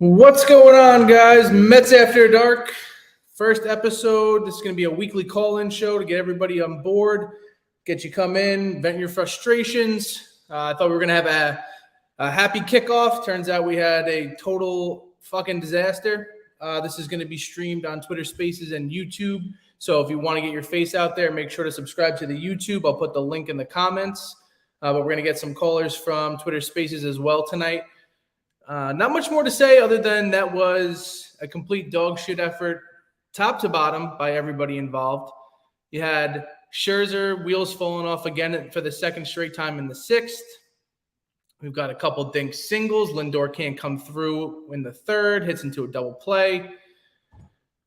What's going on, guys? Mets After Dark, first episode. This is going to be a weekly call-in show to get everybody on board, get you come in, vent your frustrations. I thought we were going to have a happy kickoff. Turns out we had a total fucking disaster. This is going to be streamed on Twitter Spaces and YouTube. So if you want to get your face out there, make sure to subscribe to the YouTube. I'll put the link in the comments. But we're going to get some callers from Twitter Spaces as well tonight. Not much more to say other than that was a complete dog shit effort, top to bottom, by everybody involved. You had Scherzer, wheels falling off again for the second straight time in the sixth. We've got a couple dink singles. Lindor can't come through in the third, hits into a double play.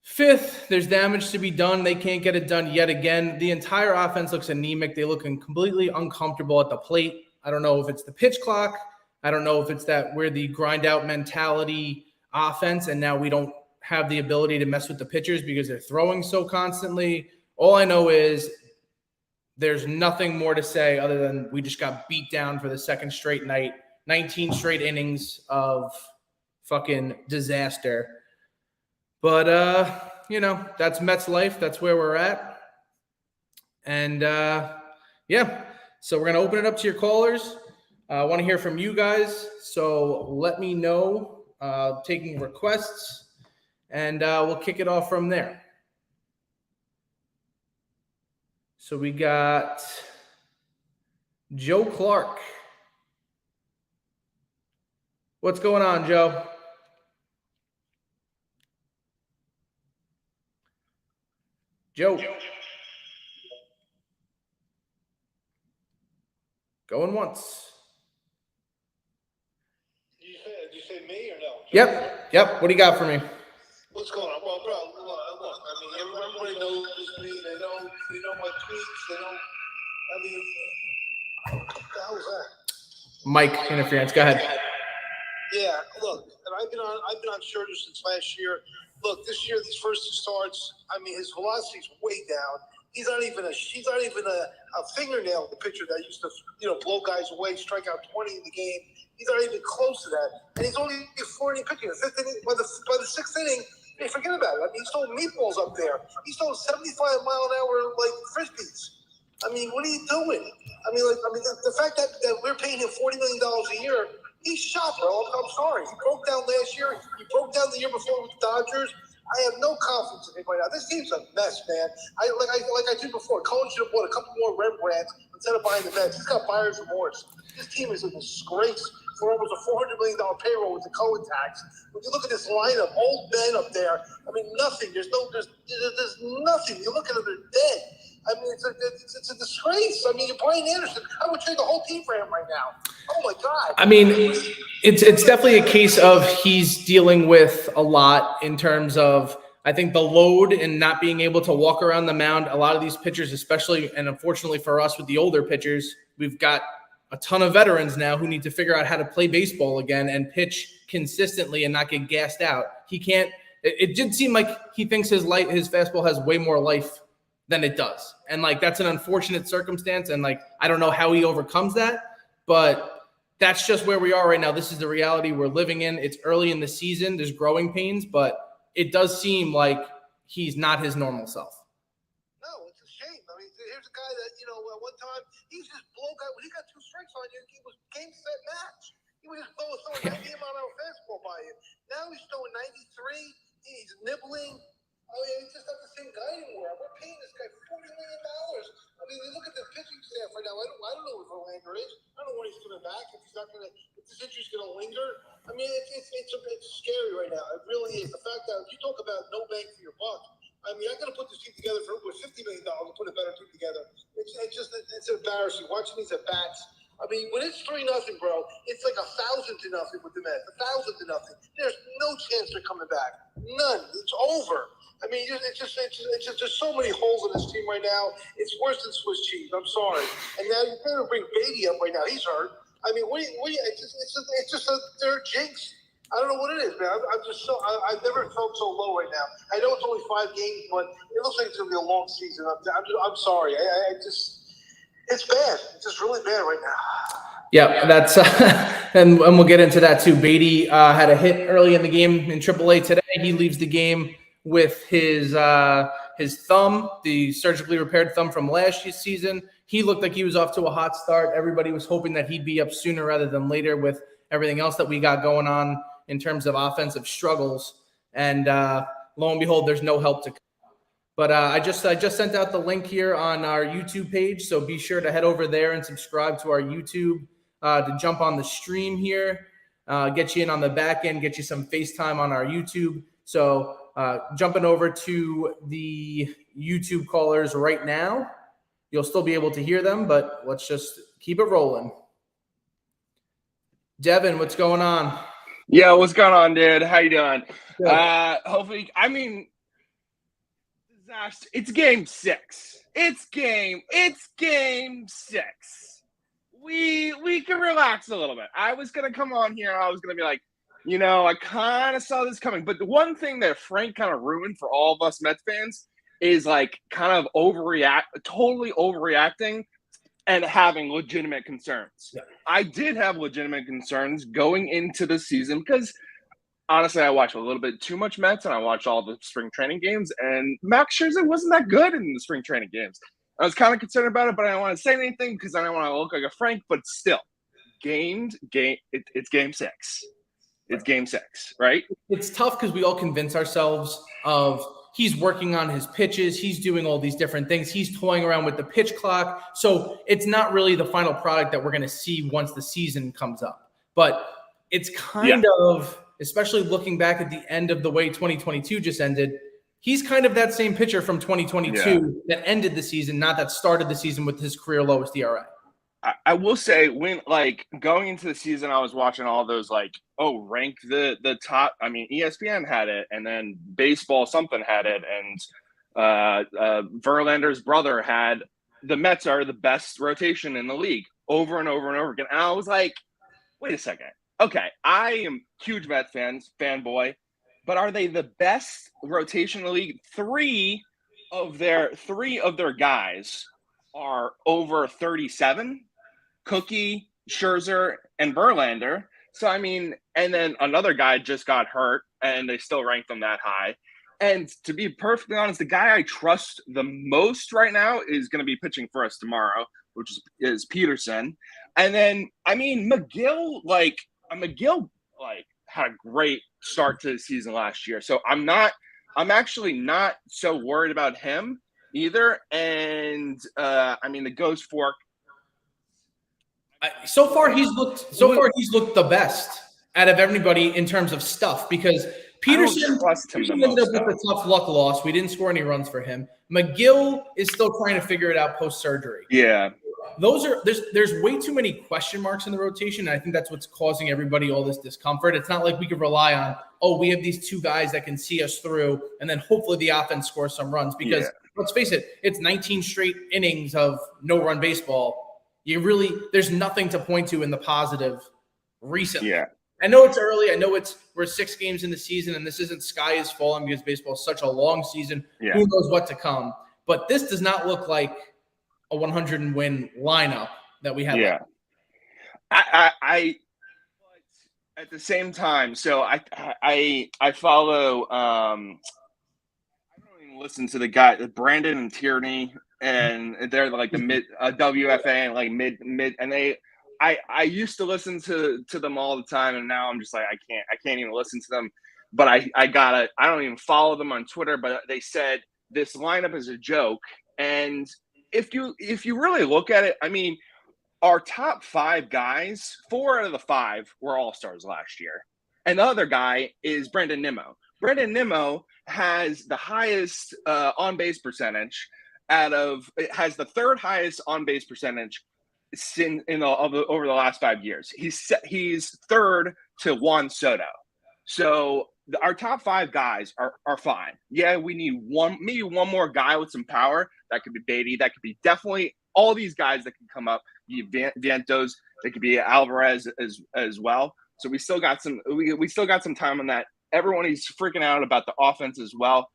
Fifth, there's damage to be done. They can't get it done yet again. The entire offense looks anemic. They look completely uncomfortable at the plate. I don't know if it's the pitch clock. I don't know if it's that we're the grind out mentality offense and now we don't have the ability to mess with the pitchers because they're throwing so constantly. All I know is there's nothing more to say other than we just got beat down for the second straight night, 19 straight innings of fucking disaster. But, that's Mets life. That's where we're at. And, so we're going to open it up to your callers. I want to hear from you guys, so let me know, taking requests, and we'll kick it off from there. So we got Joe Clark. What's going on, Joe? Joe. Going once. Did you say me or no? Yep. What do you got for me? What's going on? Well, bro, look. I mean, everybody knows me. They know my tweets. They know. I mean, what the hell is that? Mic interference. Go ahead. Yeah. Look, and I've been on Scherzer since last year. Look, this year, these first two starts. I mean, his velocity's way down. He's not even a fingernail, the pitcher that used to, blow guys away, strike out 20 in the game. He's not even close to that. And he's only a 4-inning pitcher. The fifth inning, by the sixth inning, hey, forget about it. I mean, he's throwing meatballs up there. He's throwing 75-mile-an-hour, frisbees. I mean, what are you doing? I mean, the fact that we're paying him $40 million a year, he's shot, bro. I'm sorry. He broke down last year. He broke down the year before with the Dodgers. I have no confidence in him right now. This team's a mess, man. Like I did before, Cohen should have bought a couple more Rembrandts instead of buying the Mets. He's got buyer's remorse. This team is a disgrace for almost a $400 million payroll with the Cohen tax. When you look at this lineup, old men up there, I mean, nothing. There's nothing. You look at them, they're dead. I mean, it's a disgrace. I mean, you're Brian Anderson. I would trade the whole team for him right now. Oh, my God. I mean, it's definitely a case of he's dealing with a lot in terms of, I think, the load and not being able to walk around the mound. A lot of these pitchers, especially, and unfortunately for us with the older pitchers, we've got a ton of veterans now who need to figure out how to play baseball again and pitch consistently and not get gassed out. He can't – it did seem like he thinks his fastball has way more life than it does. And, that's an unfortunate circumstance, and, I don't know how he overcomes that, but – that's just where we are right now. This is the reality we're living in. It's early in the season. There's growing pains, but it does seem like he's not his normal self. No, it's a shame. I mean, here's a guy that, at one time, he was just blow guy. When he got 2 strikes on you, he was game, set, match. He was just throwing 90 mile-an-hour fastball by you. Now he's throwing 93. He's nibbling. Oh, yeah, he's just not the same guy anymore. We're paying this guy $40 million. I mean, look at the pitching staff right now. I don't know where Verlander is. I don't know when he's coming back. If this injury's going to linger. I mean, it's scary right now. It really is. The fact that you talk about no bang for your buck. I mean, I got to put this team together with $50 million to put a better team together. It's embarrassing watching these at bats. I mean, when it's 3-0, bro, it's like 1,000-0 with the Mets. 1,000-0. There's no chance they're coming back. None. It's over. I mean, it's just there's so many holes in this team right now. It's worse than Swiss cheese. I'm sorry. And now you're going to bring Beatty up right now. He's hurt. I mean, it's just they're a jinx. I don't know what it is, man. I've never felt so low right now. I know it's only 5 games, but it looks like it's going to be a long season. I'm sorry. It's bad. It's just really bad right now. Yeah, that's and we'll get into that too. Beatty had a hit early in the game in AAA today. He leaves the game with his thumb, the surgically repaired thumb from last season. He looked like he was off to a hot start. Everybody was hoping that he'd be up sooner rather than later with everything else that we got going on in terms of offensive struggles. And lo and behold, there's no help to come. But I just sent out the link here on our YouTube page, so be sure to head over there and subscribe to our YouTube to jump on the stream here, get you in on the back end, get you some FaceTime on our YouTube. So jumping over to the YouTube callers right now, you'll still be able to hear them, but let's just keep it rolling. Devin, what's going on? Yo, what's going on, dude? How you doing? Good. Hopefully, I mean, disaster. It's game 6. It's game 6. We can relax a little bit. I was gonna come on here. I was gonna be like, I kind of saw this coming. But the one thing that Frank kind of ruined for all of us Mets fans is like kind of totally overreacting and having legitimate concerns. Yeah. I did have legitimate concerns going into the season because honestly, I watched a little bit too much Mets and I watched all the spring training games, and Max Scherzer wasn't that good in the spring training games. I was kind of concerned about it, but I don't want to say anything because I don't want to look like a Frank, but still, it's game 6. It's game 6, right? It's tough because we all convince ourselves of he's working on his pitches. He's doing all these different things. He's toying around with the pitch clock. So it's not really the final product that we're going to see once the season comes up. But it's kind of, especially looking back at the end of the way 2022 just ended, he's kind of that same pitcher from 2022 that ended the season, not that started the season with his career lowest ERA. I will say when going into the season, I was watching all those rank the top. I mean, ESPN had it, and then Baseball something had it, and Verlander's brother had the Mets are the best rotation in the league over and over and over again. And I was like, wait a second. Okay, I am huge Mets fanboy, but are they the best rotation in the league? Three of their guys are over 37. Cookie, Scherzer, and Verlander. So, I mean, and then another guy just got hurt, and they still ranked them that high. And to be perfectly honest, the guy I trust the most right now is going to be pitching for us tomorrow, which is Peterson. And then, I mean, McGill had a great start to the season last year. So I'm actually not so worried about him either. And, I mean, the Ghost Fork, so far he's looked the best out of everybody in terms of stuff because Peterson ended up with a tough luck loss. We didn't score any runs for him. McGill is still trying to figure it out post-surgery. Yeah. There's way too many question marks in the rotation, and I think that's what's causing everybody all this discomfort. It's not like we could rely on, we have these two guys that can see us through, and then hopefully the offense scores some runs because let's face it, it's 19 straight innings of no-run baseball. There's nothing to point to in the positive recently. Yeah. I know it's early. I know we're 6 games in the season, and this isn't sky is falling because baseball is such a long season. Yeah. Who knows what to come? But this does not look like a 100-win lineup that we have. Yeah. I at the same time, so I follow. I don't even listen to the guy, Brandon and Tierney. And they're like the mid WFA and like mid, and I used to listen to them all the time, and now I'm just like I can't even listen to them. But I don't even follow them on Twitter. But they said this lineup is a joke, and if you really look at it, I mean, our top 5 guys, 4 out of the 5 were all-stars last year, and the other guy is Brandon Nimmo. Brandon Nimmo has the highest on-base percentage. It has the 3rd highest on base percentage over the last 5 years. He's 3rd to Juan Soto. So our top 5 guys are fine. Yeah, we need maybe one more guy with some power. That could be Beatty. That could be definitely all these guys that can come up. Vientos. They could be Alvarez as well. So we still got some. We still got some time on that. Everyone is freaking out about the offense as well.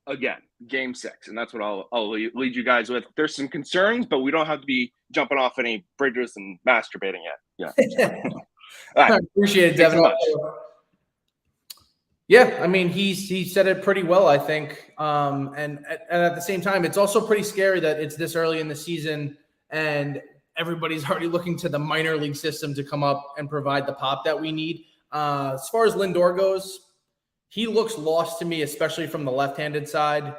again, game 6, and that's what I'll lead you guys with. There's some concerns, but we don't have to be jumping off any bridges and masturbating yet. Yeah. All right. I appreciate it, Thanks Devin. so much. Yeah, I mean, he said it pretty well, I think. And at the same time, it's also pretty scary that it's this early in the season and everybody's already looking to the minor league system to come up and provide the pop that we need. As far as Lindor goes, he looks lost to me, especially from the left-handed side.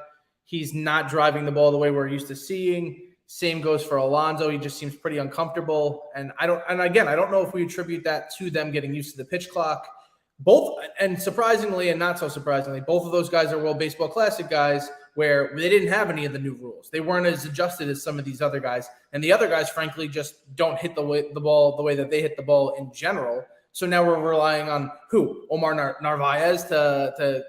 He's not driving the ball the way we're used to seeing. Same goes for Alonso. He just seems pretty uncomfortable. And I don't know if we attribute that to them getting used to the pitch clock. Both, and surprisingly and not so surprisingly, both of those guys are World Baseball Classic guys where they didn't have any of the new rules. They weren't as adjusted as some of these other guys. And the other guys, frankly, just don't hit the ball the way that they hit the ball in general. So now we're relying on who? Omar Narvaez to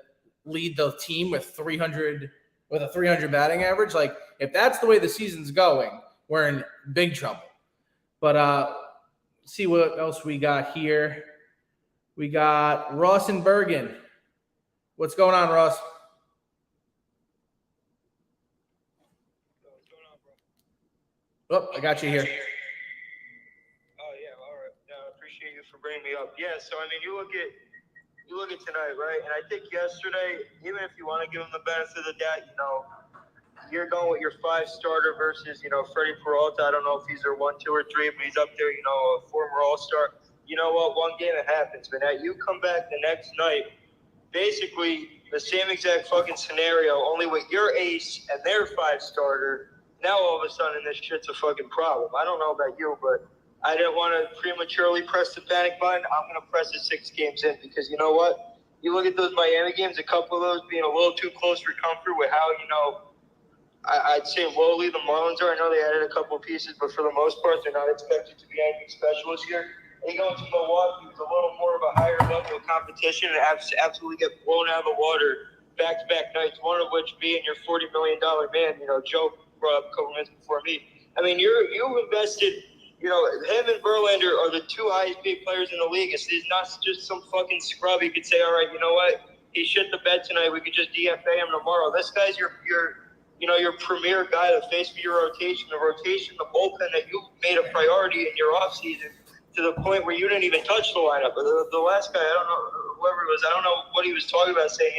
lead the team with a 300 batting average. Like, if that's the way the season's going, we're in big trouble. But see what else we got here. We got Ross and Bergen. What's going on, Ross? Oh, I got you here. Oh yeah, all right. No, I appreciate you for bringing me up. Yeah, so I mean, you look at tonight, right? And I think yesterday, even if you want to give him the benefit of the doubt, you're going with your 5 starter versus, Freddie Peralta. I don't know if he's their 1, 2, or 3, but he's up there, a former All-Star. You know what? One game it happens, but now you come back the next night, basically the same exact fucking scenario, only with your ace and their 5 starter. Now all of a sudden this shit's a fucking problem. I don't know about you, but I didn't want to prematurely press the panic button. I'm going to press it 6 games in because you know what? You look at those Miami games, a couple of those being a little too close for comfort with how, I'd say lowly the Marlins are. I know they added a couple of pieces, but for the most part, they're not expected to be anything special this year. They go into Milwaukee with a little more of a higher level of competition and absolutely get blown out of the water back-to-back nights, one of which being your $40 million man, Joe brought up a couple minutes before me. I mean, you've invested, him and Verlander are the 2 highest paid players in the league. It's not just some fucking scrub. You could say, all right, you know what? He shit the bed tonight. We could just DFA him tomorrow. This guy's your premier guy, the face of your rotation, the bullpen that you made a priority in your offseason to the point where you didn't even touch the lineup. The last guy, I don't know, whoever it was, I don't know what he was talking about, saying,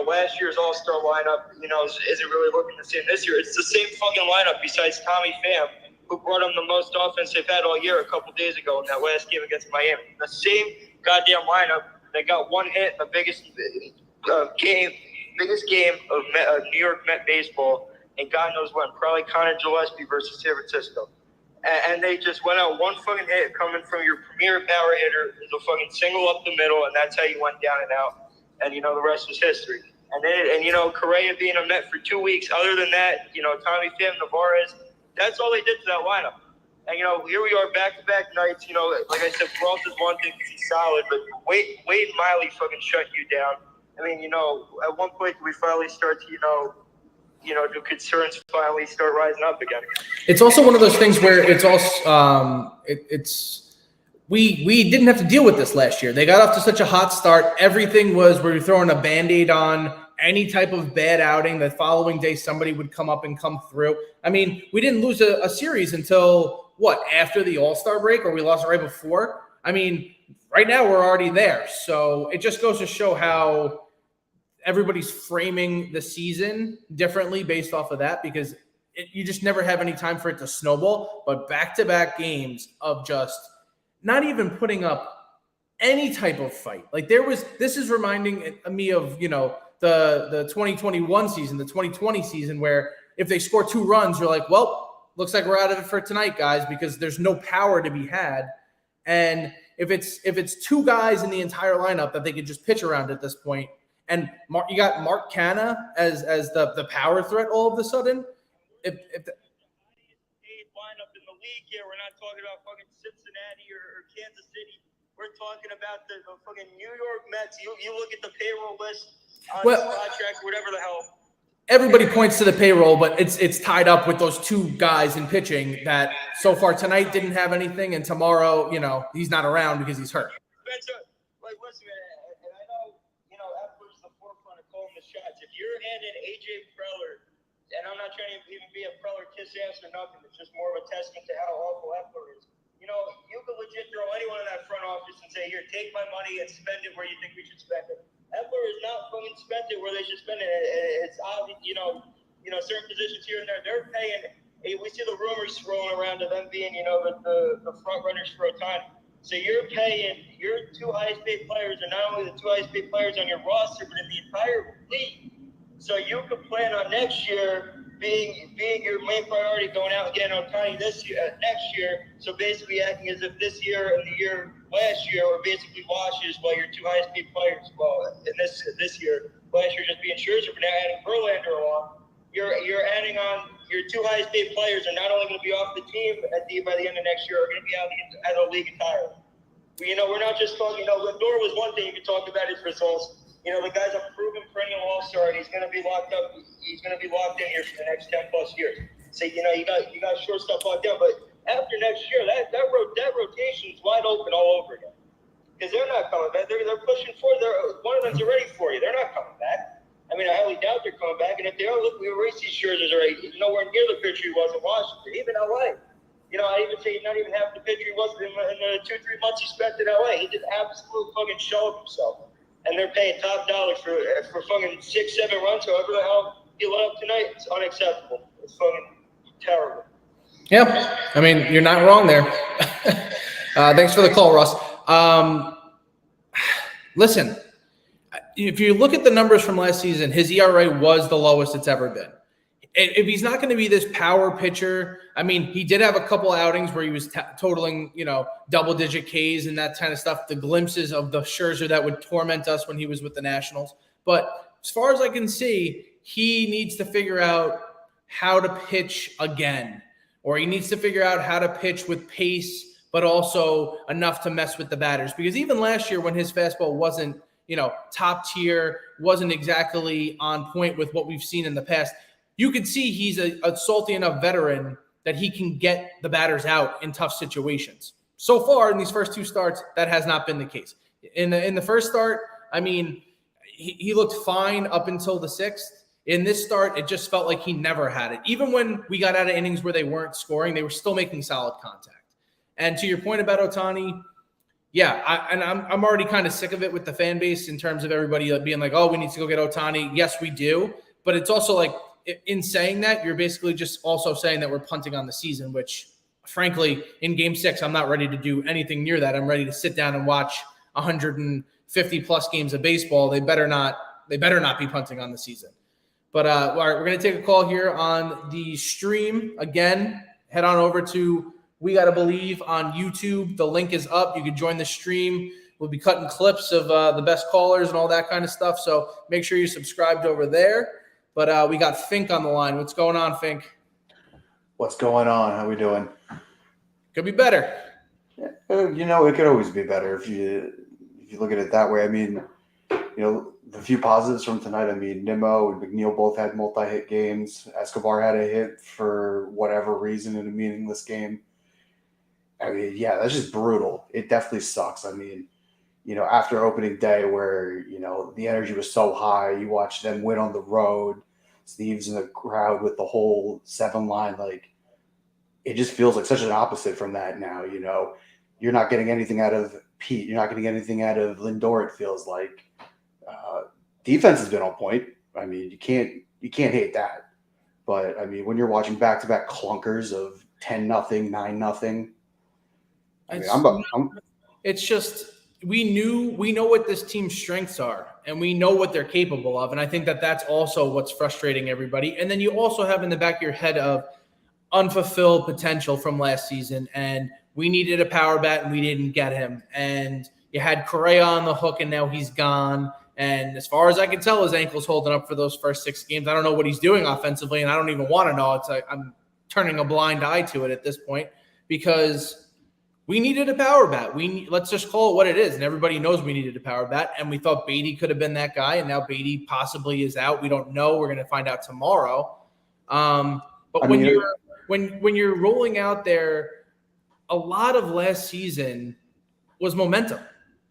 last year's All-Star lineup, isn't really looking the same this year. It's the same fucking lineup besides Tommy Pham, who brought him the most offense they've had all year a couple days ago in that last game against Miami. The same goddamn lineup that got 1 hit in the biggest game of New York Met baseball, and God knows when, probably Connor Gillespie versus San Francisco. And they just went out 1 fucking hit coming from your premier power hitter. There's a fucking single up the middle, and that's how you went down and out. And, the rest was history. And Correa being a Met for 2 weeks. Other than that, Tommy Pham, Navarez, that's all they did to that lineup. And, here we are back-to-back nights. Like I said, Peralta's one thing because he's solid, but Wade and Miley fucking shut you down. I mean, at one point we finally start to, do concerns finally start rising up again? It's also one of those things where it's also we didn't have to deal with this last year. They got off to such a hot start. Everything was we were throwing a Band-Aid on any type of bad outing. The following day somebody would come up and come through. I mean, we didn't lose a series until after the All-Star break, or we lost it right before. I mean, right now we're already there. So it just goes to show how everybody's framing the season differently based off of that, because you just never have any time for it to snowball. But back-to-back games of just not even putting up any type of fight. Like this is reminding me of, the 2021 season, the 2020 season, where if they score 2 runs, you're like, well, looks like we're out of it for tonight, guys, because there's no power to be had. And if it's 2 guys in the entire lineup that they could just pitch around at this point, and you got Mark Canha as the power threat all of a sudden. If the lineup in the league here, we're not talking about fucking Cincinnati or Kansas City. We're talking about the fucking New York Mets. You look at the payroll list on this contract, whatever the hell. Everybody points to the payroll, but it's tied up with those 2 guys in pitching that so far tonight didn't have anything, and tomorrow, he's not around because he's hurt. Spencer, listen, and I know, Epler's the forefront of calling the shots. If you're hand in AJ Preller, and I'm not trying to even be a Preller kiss ass or nothing. It's just more of a testament to how awful Eckler is. You know, you can legit throw anyone in that front office and say, here, take my money and spend it where you think we should spend it. Eckler is not fucking spent it where they should spend it. It's obvious, certain positions here and there. They're paying. We see the rumors rolling around of them being, the front runners for Otani. So you're paying your two highest paid players, and not only the two highest paid players on your roster, but in the entire league. So you could plan on next year being your main priority, going out and getting Otani next year. So basically acting as if this year and the year last year were basically washes, while your two highest paid players, in this year, last year just being Scherzer, but now adding Verlander along. You're adding on your two highest paid players are not only going to be off the team by the end of next year, are going to be out of the league entirely. We're not just talking. Lindor was one thing you could talk about his results. The guy's a proven perennial all-star, and he's going to be locked up. He's going to be locked in here for the next 10+ years. So you got short stuff locked down, but after next year, that rotation is wide open all over again, because they're not coming back. They're pushing for. One of them's already for you. They're not coming back. I mean, I highly doubt they're coming back. And if they are, look, we erased these Scherzers already. He's nowhere near the pitcher he was in Washington, even LA. I even say he's not even half the pitcher he was in the 2-3 months he spent in LA. He did absolute fucking show of himself. And they're paying top dollar for fucking 6-7 runs, however the hell he let up tonight. It's unacceptable. It's fucking terrible. Yeah, I mean, you're not wrong there. Thanks for the call, Russ. Listen, if you look at the numbers from last season, his ERA was the lowest it's ever been. If he's not going to be this power pitcher, I mean, he did have a couple outings where he was totaling, double-digit Ks and that kind of stuff, the glimpses of the Scherzer that would torment us when he was with the Nationals. But as far as I can see, he needs to figure out how to pitch again, or he needs to figure out how to pitch with pace, but also enough to mess with the batters. Because even last year when his fastball wasn't, top tier, wasn't exactly on point with what we've seen in the past, you could see he's a salty enough veteran that he can get the batters out in tough situations. So far in these first two starts, that has not been the case. In the first start, I mean, he looked fine up until the sixth. In this start, it just felt like he never had it. Even when we got out of innings where they weren't scoring, they were still making solid contact. And to your point about Otani, yeah, I'm already kind of sick of it with the fan base in terms of everybody being like, oh, we need to go get Otani. Yes, we do. But it's also like, in saying that, you're basically just also saying that we're punting on the season, which, frankly, in Game 6, I'm not ready to do anything near that. I'm ready to sit down and watch 150-plus games of baseball. They better not be punting on the season. But all right, we're going to take a call here on the stream. Again, head on over to We Gotta Believe on YouTube. The link is up. You can join the stream. We'll be cutting clips of the best callers and all that kind of stuff. So make sure you're subscribed over there. But we got Fink on the line. What's going on, Fink? What's going on? How we doing? Could be better. Yeah, it could always be better if you look at it that way. I mean, the few positives from tonight. I mean, Nimmo and McNeil both had multi-hit games. Escobar had a hit for whatever reason in a meaningless game. I mean, yeah, that's just brutal. It definitely sucks. I mean, after opening day where, the energy was so high, you watch them win on the road, Steve's in the crowd with the whole 7 line, like, it just feels like such an opposite from that now, You're not getting anything out of Pete. You're not getting anything out of Lindor, it feels like. Defense has been on point. I mean, you can't hate that. But, I mean, when you're watching back-to-back clunkers of 10-0, 9-0, I mean, it's just we know what this team's strengths are, and we know what they're capable of. And I think that that's also what's frustrating everybody. And then you also have in the back of your head of unfulfilled potential from last season, and we needed a power bat and we didn't get him. And you had Correa on the hook, and now he's gone. And as far as I can tell, his ankle's holding up for those first 6 games. I don't know what he's doing offensively, and I don't even want to know. It's like I'm turning a blind eye to it at this point because we needed a power bat. Let's just call it what it is, and everybody knows we needed a power bat. And we thought Beatty could have been that guy, and now Beatty possibly is out. We don't know. We're going to find out tomorrow. But when you're rolling out there, a lot of last season was momentum.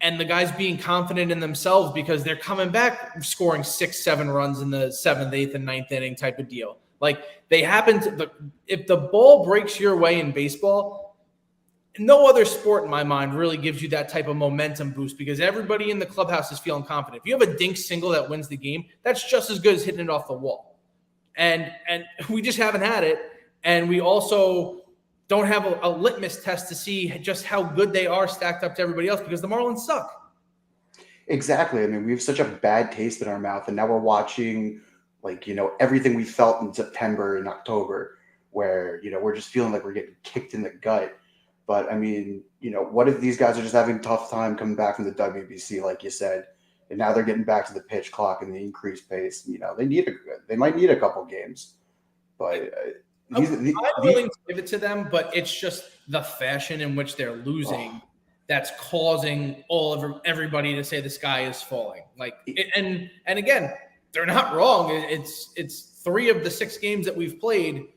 and the guys being confident in themselves because they're coming back scoring 6-7 runs in the 7th, 8th, and 9th inning type of deal. Like they happen to – if the ball breaks your way in baseball, no other sport in my mind really gives you that type of momentum boost because everybody in the clubhouse is feeling confident. If you have a dink single that wins the game, that's just as good as hitting it off the wall. And we just haven't had it. And we also don't have a litmus test to see just how good they are stacked up to everybody else because the Marlins suck. Exactly. I mean, we have such a bad taste in our mouth, and now we're watching, like, everything we felt in September and October, where, we're just feeling like we're getting kicked in the gut. But, I mean, what if these guys are just having a tough time coming back from the WBC, like you said, and now they're getting back to the pitch clock and the increased pace? They might need a couple games. But I'm willing to give it to them, but it's just the fashion in which they're losing that's causing everybody to say the sky is falling. And again, they're not wrong. It's 3 of the 6 games that we've played.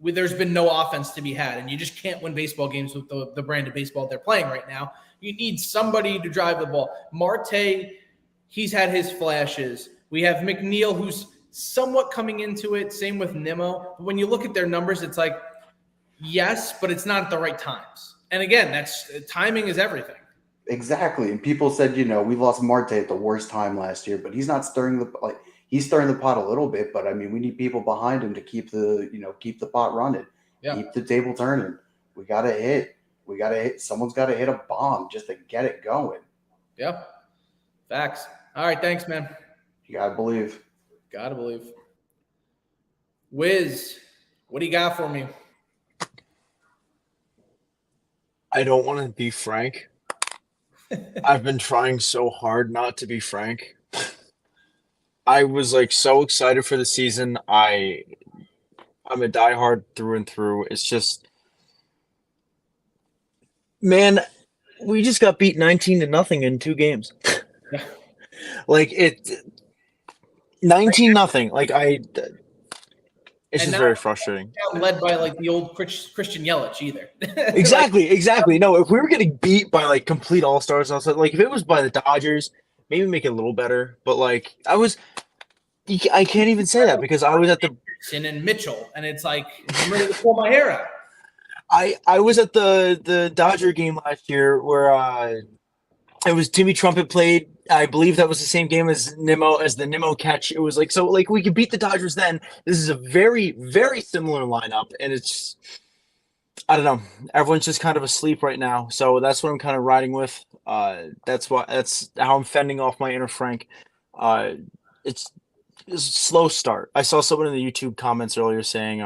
There's been no offense to be had, and you just can't win baseball games with the brand of baseball they're playing right now. You need somebody to drive the ball. Marte, he's had his flashes. We have McNeil, who's somewhat coming into it. Same with Nimmo. But when you look at their numbers, it's like, yes, but it's not at the right times. And again, timing is everything. Exactly. And people said, we lost Marte at the worst time last year, but he's not he's stirring the pot a little bit, but I mean, we need people behind him to keep the pot running, keep the table turning. We got to hit. Someone's got to hit a bomb just to get it going. Yeah. Facts. All right. Thanks, man. You got to believe. Gotta believe. Wiz, what do you got for me? I don't want to be frank. I've been trying so hard not to be frank. I was so excited for the season. I'm a diehard through and through. It's just, man, we just got beat 19-0 in 2 games. It 19-0. It's just very frustrating. Led by the old Christian Yelich either. Exactly. No, if we were getting beat by complete all-stars, I was if it was by the Dodgers, maybe make it a little better. But I can't even say that because I was at the and Mitchell, and it's I'm ready to pull my hair out. I was at the Dodger game last year where it was Timmy Trumpet played. I believe that was the same game as the Nimmo catch. It was we could beat the Dodgers then. This is a very, very similar lineup, and it's I don't know. Everyone's just kind of asleep right now, so that's what I'm kind of riding with. That's how I'm fending off my inner Frank. It's a slow start. I saw someone in the YouTube comments earlier saying,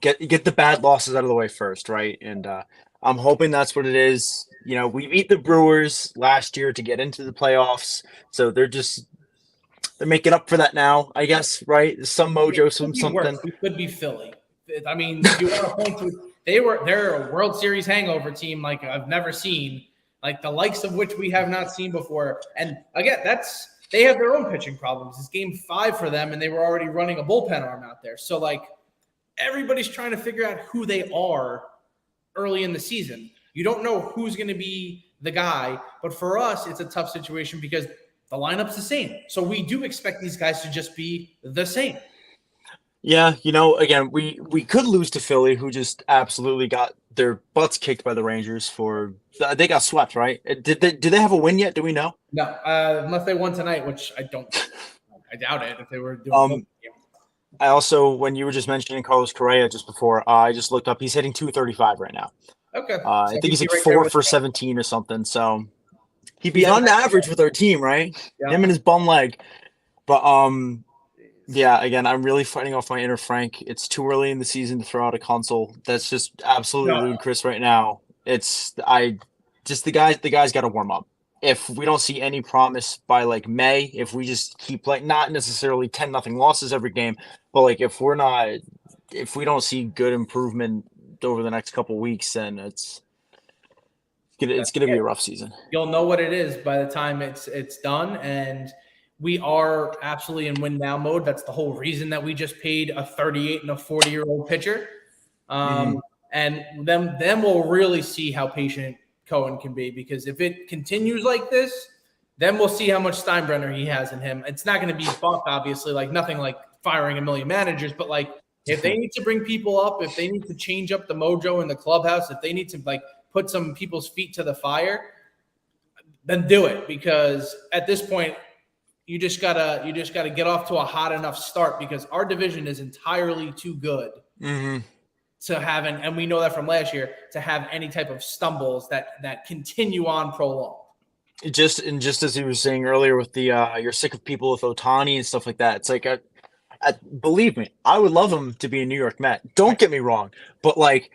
get the bad losses out of the way first, right? And I'm hoping that's what it is. We beat the Brewers last year to get into the playoffs, so they're making up for that now, I guess, right? Some mojo, something. We could be Philly. I mean, you want to point to they're a World Series hangover team like I've never seen, the likes of which we have not seen before. And again, they have their own pitching problems. It's game 5 for them, and they were already running a bullpen arm out there. So everybody's trying to figure out who they are early in the season. You don't know who's going to be the guy, but for us, it's a tough situation because the lineup's the same. So we do expect these guys to just be the same. Yeah, again, we could lose to Philly, who just absolutely got their butts kicked by the Rangers they got swept, right? Did they have a win yet? Do we know? No, unless they won tonight, which I doubt it if they were doing I also, when you were just mentioning Carlos Correa just before, I just looked up. He's hitting 235 right now. Okay. I think he's 4 for 17 or something. So he'd be on average with our team, right? Yeah. Him and his bum leg. But yeah, again, I'm really fighting off my inner Frank. It's too early in the season to throw out a console. That's just absolutely ludicrous right now. The guys got to warm up. If we don't see any promise by May, if we just keep not necessarily 10-0 losses every game, but if we don't see good improvement over the next couple weeks, then it's gonna be a rough season. You'll know what it is by the time it's done, and we are absolutely in win now mode. That's the whole reason that we just paid a 38 and a 40-year-old pitcher. And then we'll really see how patient Cohen can be, because if it continues like this, then we'll see how much Steinbrenner he has in him. It's not going to be Buck, obviously, like nothing like firing a million managers, but like if they need to bring people up, if they need to change up the mojo in the clubhouse, if they need to like put some people's feet to the fire, then do it. Because at this point, you just gotta get off to a hot enough start, because our division is entirely too good to have, and we know that from last year, to have any type of stumbles that continue on prolonged. Just as you were saying earlier with the you're sick of people with Otani and stuff like that. It's like, believe me, I would love him to be a New York Met. Don't get me wrong, but like,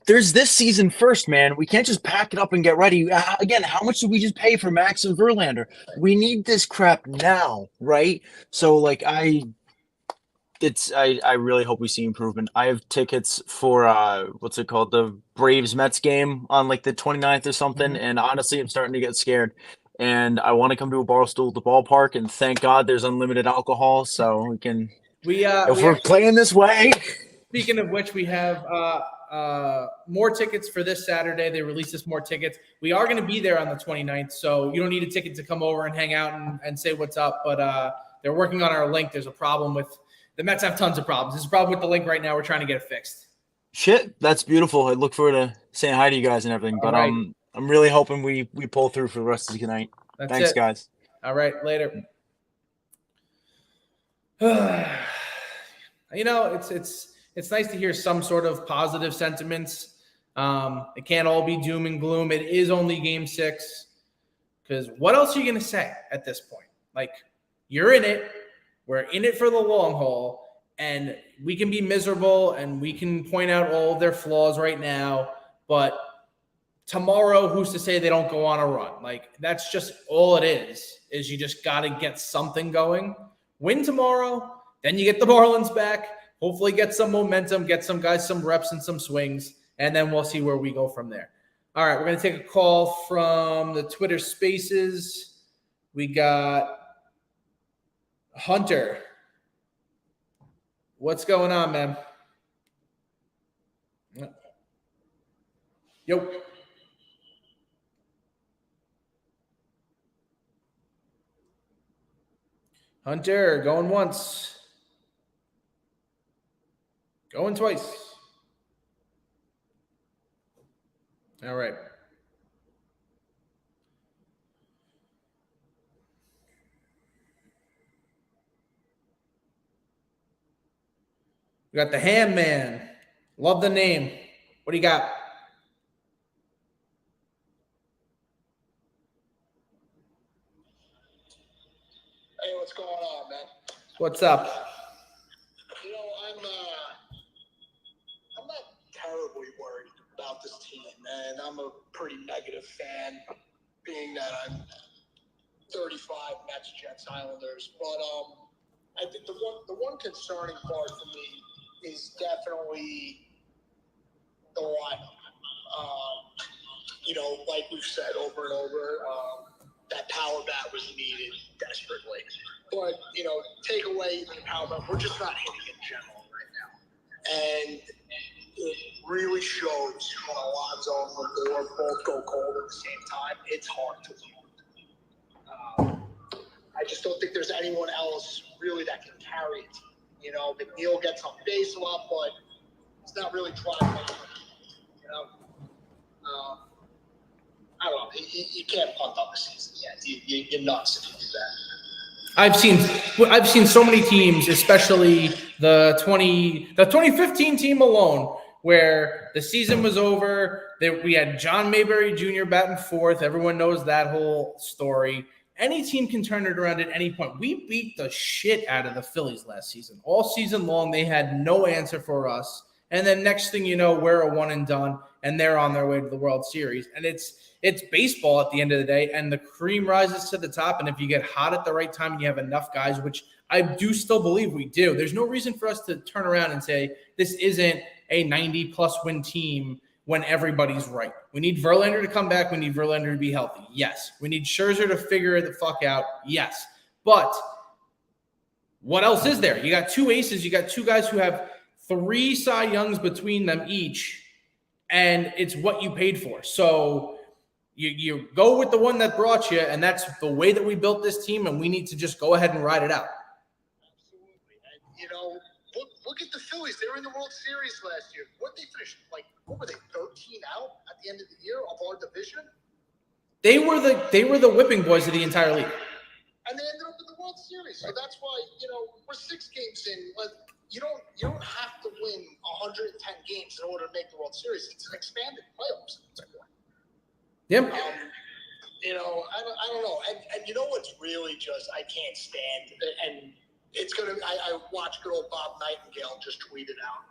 there's this season first, man. We can't just pack it up and get ready. Again, how much did we just pay for Max and Verlander? We need this crap now, right? So like, I really hope we see improvement. I have tickets for what's it called, the Braves Mets game on like the 29th or something, and honestly, I'm starting to get scared. And I want to come to a Barstool at the ballpark, and thank God there's unlimited alcohol, so we can. If we're playing this way. Speaking of which, we have more tickets for this Saturday. They released us more tickets. We are going to be there on the 29th, so you don't need a ticket to come over and hang out and say what's up. But they're working on our link. There's a problem with the Mets. Have tons of problems. There's a problem with the link right now. We're trying to get it fixed. Shit, that's beautiful. I look forward to saying hi to you guys and everything. But right. I'm really hoping we pull through for the rest of the night. Thanks, guys. All right, later. You know, it's nice to hear some sort of positive sentiments. It can't all be doom and gloom. It is only game 6. Because what else are you going to say at this point? Like, you're in it. We're in it for the long haul. And we can be miserable and we can point out all of their flaws right now. But tomorrow, who's to say they don't go on a run? Like, that's just all it is you just got to get something going. Win tomorrow. Then you get the Marlins back. Hopefully get some momentum, get some guys some reps and some swings, and then we'll see where we go from there. All right, we're going to take a call from the Twitter Spaces. We got Hunter. What's going on, man? Yo. Hunter, going once. Going twice. All right. We got the Ham Man. Love the name. What do you got? Hey, what's going on, man? What's up? You know, I'm not terribly worried about this team, and I'm a pretty negative fan, being that I'm 35 Mets, Jets, Islanders. But I think the one concerning part for me is definitely the lineup. You know, like we've said over and over, that power bat was needed desperately. But, you know, take away the power bat, we're just not hitting in general right now. And it really shows when Alonso and Lindor both go cold at the same time. It's hard to win. I just don't think there's anyone else really that can carry it. You know, McNeil gets on base a lot, but it's not really driving anyone. You know, I don't know. You can't punt on the season yet. You're nuts if you do that. I've seen so many teams, especially the 2015 team alone, where the season was over. We had John Mayberry Jr. batting fourth. Everyone knows that whole story. Any team can turn it around at any point. We beat the shit out of the Phillies last season. All season long, they had no answer for us. And then next thing you know, we're a one and done, and they're on their way to the World Series. And it's baseball at the end of the day, and the cream rises to the top. And if you get hot at the right time and you have enough guys, which I do still believe we do, there's no reason for us to turn around and say this isn't a 90-plus win team when everybody's right. We need Verlander to come back. We need Verlander to be healthy. Yes. We need Scherzer to figure the fuck out. Yes. But what else is there? You got two aces. You got two guys who have 3 Cy Youngs between them each. and it's what you paid for. So you go with the one that brought you, and that's the way that we built this team, and we need to just go ahead and ride it out. Absolutely. And, look at the Phillies. They were in the World Series last year. What they finished, what were they, 13 out at the end of the year of our division? They were the whipping boys of the entire league. And they ended up in the World Series. So that's why, we're 6 games in. But you don't have to win 110 games in order to make the World Series. It's an expanded playoffs. Yep. I don't know. And you know what's really just I can't stand, and it's gonna. I watched good old Bob Nightingale just tweet it out.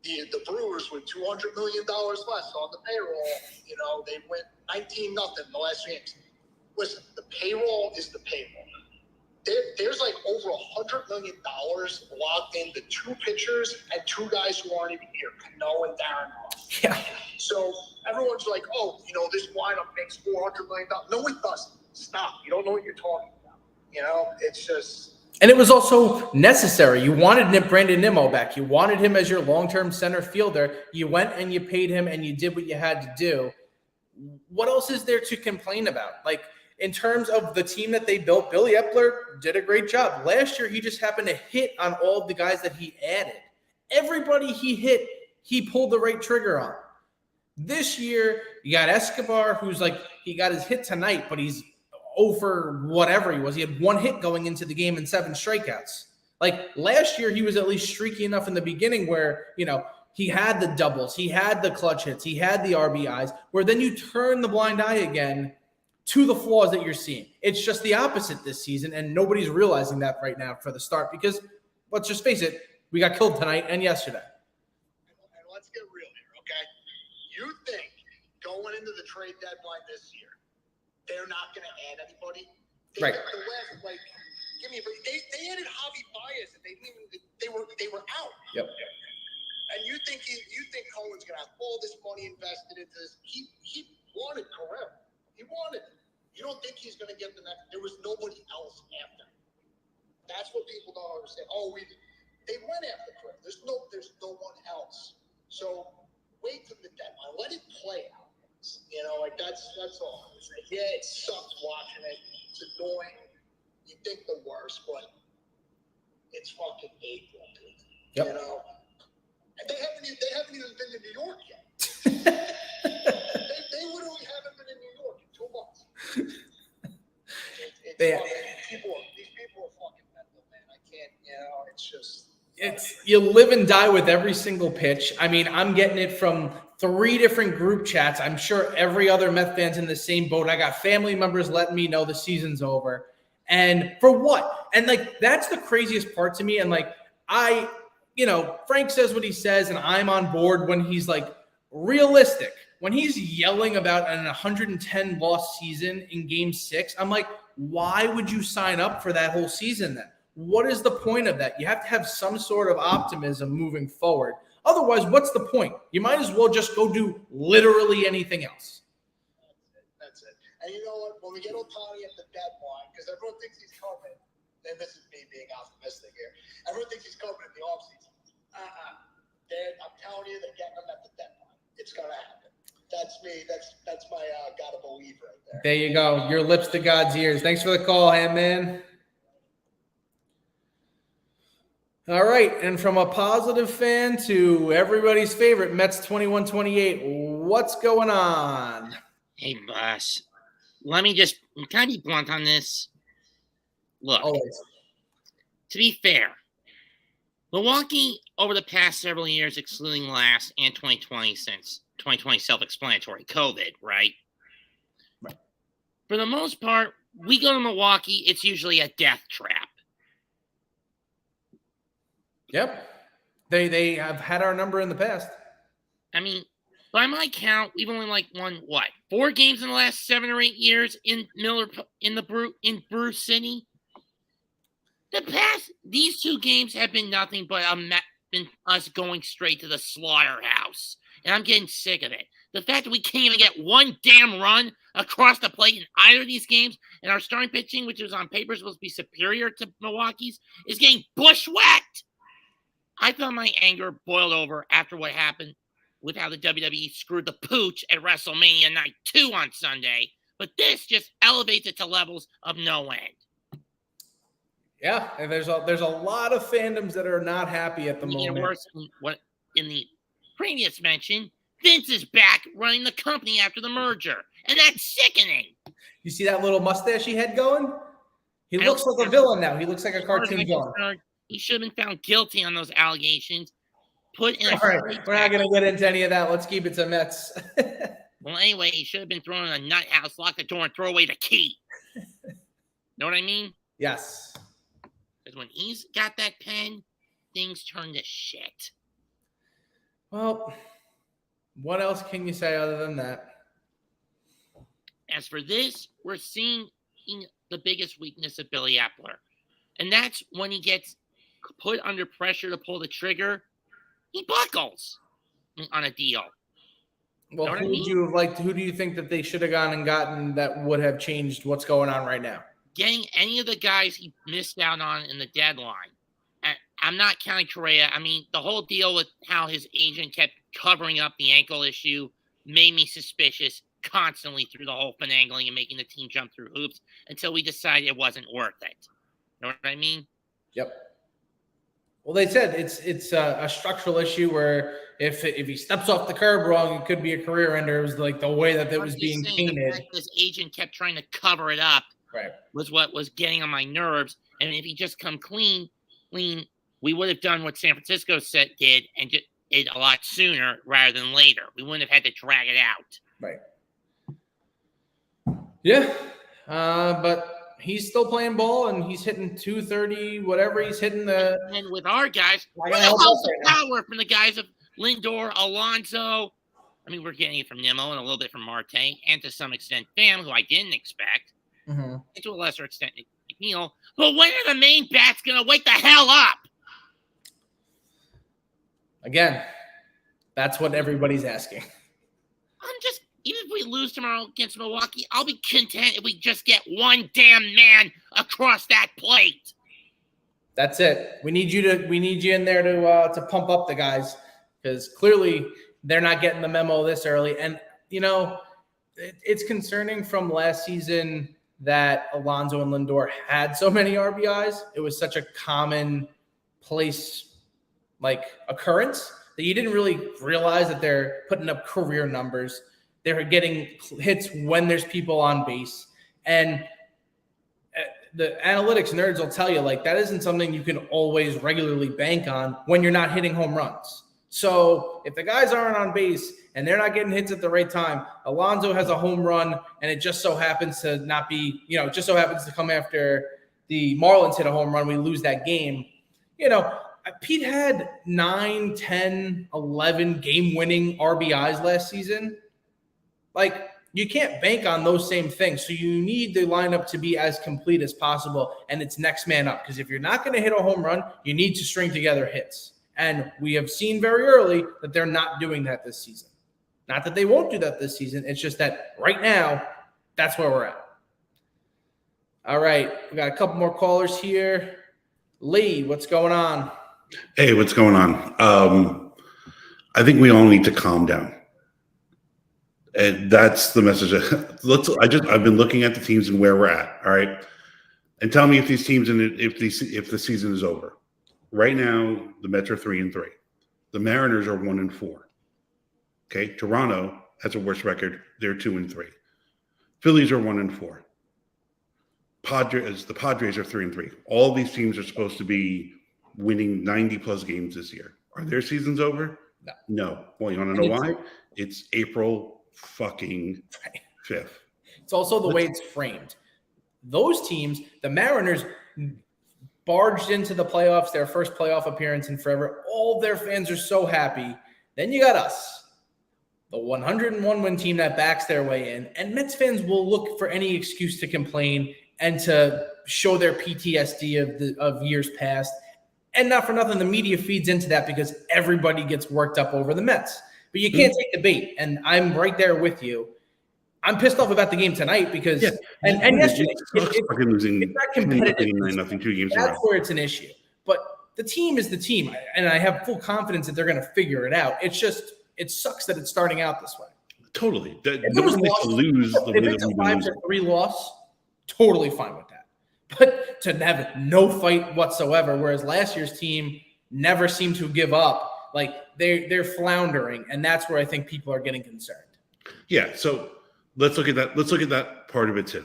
The Brewers with $200 million less on the payroll. They went 19-0 the last 3 games. Listen, the payroll is the payroll. There's like over $100 million locked into 2 pitchers and 2 guys who aren't even here, Cano and Darren Ross. Yeah. So everyone's like, this lineup makes $400 million. No, it doesn't. Stop. You don't know what you're talking about. It's just. And it was also necessary. You wanted Brandon Nimmo back. You wanted him as your long-term center fielder. You went and you paid him and you did what you had to do. What else is there to complain about? Like, in terms of the team that they built, Billy Epler did a great job. Last year, he just happened to hit on all of the guys that he added. Everybody he hit, he pulled the right trigger on. This year, you got Escobar, who's he got his hit tonight, but he's over whatever he was. He had 1 hit going into the game and 7 strikeouts. Last year, he was at least streaky enough in the beginning where, he had the doubles, he had the clutch hits, he had the RBIs, where then you turn the blind eye again to the flaws that you're seeing. It's just the opposite this season, and nobody's realizing that right now for the start because, let's just face it, we got killed tonight and yesterday. And let's get real here, okay? You think going into the trade deadline this year, they're not going to add anybody? Right. Give me a break. They added Javi Baez, and they were out. Yep. And you think Cohen's going to have all this money invested into this? He wanted Carrera. He wanted it. You don't think he's going to get the next? There was nobody else after. That's what people don't understand. They went after Carrera. There's no one else. So wait till the deadline. Let it play out. That's all I'm saying. Yeah, it sucks watching it. It's annoying. You think the worst, but it's fucking April, dude. Yep. And they haven't even been to New York yet. they literally haven't been in New York in 2 months. These people are fucking mental, man. I can't. It's just. You live and die with every single pitch. I mean, I'm getting it from 3 different group chats. I'm sure every other Mets fan's in the same boat. I got family members letting me know the season's over. And for what? And that's the craziest part to me. And Frank says what he says, and I'm on board when he's realistic. When he's yelling about an 110 loss season in game 6, I'm like, why would you sign up for that whole season then? What is the point of that? You have to have some sort of optimism moving forward. Otherwise, what's the point? You might as well just go do literally anything else. That's it. And you know what? When we get Ohtani at the deadline, because everyone thinks he's coming, and this is me being optimistic here, everyone thinks he's coming in the offseason. I'm telling you, they're getting him at the deadline. It's going to happen. That's me. That's my gotta believe right there. There you go. Your lips to God's ears. Thanks for the call, Handman. All right, and from a positive fan to everybody's favorite, Mets 21-28, what's going on? Hey, boss. Let me just kind of be blunt on this. Look, Always. To be fair, Milwaukee, over the past several years, excluding last and 2020, since 2020 self-explanatory, COVID, right? Right. For the most part, we go to Milwaukee, it's usually a death trap. Yep. They have had our number in the past. I mean, by my count, we've only won 4 games in the last 7 or 8 years in Brew City. These 2 games have been nothing but been us going straight to the slaughterhouse, and I'm getting sick of it. The fact that we can't even get one damn run across the plate in either of these games, and our starting pitching, which was on paper supposed to be superior to Milwaukee's, is getting bushwhacked. I thought my anger boiled over after what happened with how the WWE screwed the pooch at WrestleMania Night 2 on Sunday, but this just elevates it to levels of no end. Yeah, and there's a lot of fandoms that are not happy at the moment. Worse than what in the previous mention, Vince is back running the company after the merger, and that's sickening. You see that little mustache he had going? He looks like a villain now. He looks like a cartoon villain. He should have been found guilty on those allegations. Put in. All right, we're not going to get into any of that. Let's keep it to Mets. Well, anyway, he should have been thrown in a nut house, lock the door, and throw away the key. Know what I mean? Yes. Because when he's got that pen, things turn to shit. Well, what else can you say other than that? As for this, we're seeing the biggest weakness of Billy Epler. And that's when he gets put under pressure to pull the trigger, he buckles on a deal. Well, who do you think that they should have gone and gotten that would have changed what's going on right now? Getting any of the guys he missed out on in the deadline. I'm not counting Correa. I mean, the whole deal with how his agent kept covering up the ankle issue made me suspicious constantly through the whole finagling and making the team jump through hoops until we decided it wasn't worth it. Know what I mean? Yep. Well, they said it's a structural issue where if he steps off the curb wrong, it could be a career ender. It was like the way that it was being painted. His agent kept trying to cover it up. Right. Was what was getting on my nerves. And if he just come clean, we would have done what San Francisco did and just did a lot sooner rather than later. We wouldn't have had to drag it out. Right. Yeah. But he's still playing ball and he's hitting 230, whatever he's hitting the. And with our guys, we're the power from the guys of Lindor, Alonso. I mean, we're getting it from Nimmo and a little bit from Marte and to some extent Pham, who I didn't expect. Mm-hmm. And to a lesser extent McNeil. But when are the main bats going to wake the hell up? Again, that's what everybody's asking. Even if we lose tomorrow against Milwaukee, I'll be content if we just get one damn man across that plate. That's it. We need you in there to pump up the guys because clearly they're not getting the memo this early. And it's concerning from last season that Alonso and Lindor had so many RBIs. It was such a common place occurrence that you didn't really realize that they're putting up career numbers. They're getting hits when there's people on base. And the analytics nerds will tell you, that isn't something you can always regularly bank on when you're not hitting home runs. So if the guys aren't on base and they're not getting hits at the right time, Alonso has a home run and it just so happens to not be, just so happens to come after the Marlins hit a home run, we lose that game. Pete had 9, 10, 11 game-winning RBIs last season. You can't bank on those same things. So you need the lineup to be as complete as possible, and it's next man up. Because if you're not going to hit a home run, you need to string together hits. And we have seen very early that they're not doing that this season. Not that they won't do that this season. It's just that right now, that's where we're at. All right. We got a couple more callers here. Lee, what's going on? Hey, what's going on? I think we all need to calm down. And that's the message. I've been looking at the teams and where we're at. All right, and tell me if these teams if the season is over. Right now, the Mets are 3-3. The Mariners are 1-4. Okay, Toronto has a worse record. They're 2-3. Phillies are 1-4. The Padres are 3-3. All these teams are supposed to be winning 90+ games this year. Are their seasons over? No. Well, you want to know why? It's April fucking 5th. It's also the way it's framed. Those teams, the Mariners, barged into the playoffs, their first playoff appearance in forever. All their fans are so happy. Then you got us, the 101-win team that backs their way in. And Mets fans will look for any excuse to complain and to show their PTSD of years past. And not for nothing, the media feeds into that because everybody gets worked up over the Mets. But you can't take the bait, and I'm right there with you. I'm pissed off about the game tonight because and yesterday it's not competitive. That's where it's an it's the team, and I have full confidence that they're going to figure it out. It's it sucks that it's starting out this way. Totally. If No it was one needs to lose the way if that it's a we've been losing. 5-3 loss, totally fine with that. But to have no fight whatsoever, whereas last year's team never seemed to give up, like they're floundering, and that's where I think people are getting concerned. Yeah, so let's look at that. Let's look at that part of it too.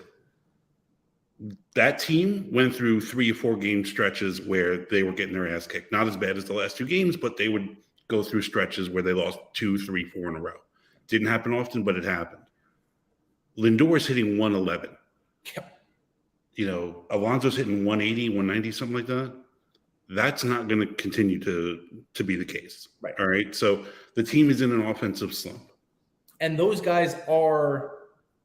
That team went through 3 or 4 game stretches where they were getting their ass kicked. Not as bad as the last 2 games, but they would go through stretches where they lost 2, 3, 4 in a row. Didn't happen often, but it happened. Lindor's hitting 111. Yep. Alonso's hitting 180, 190, something like that. That's not going to continue to be the case. Right. All right. So the team is in an offensive slump. And those guys are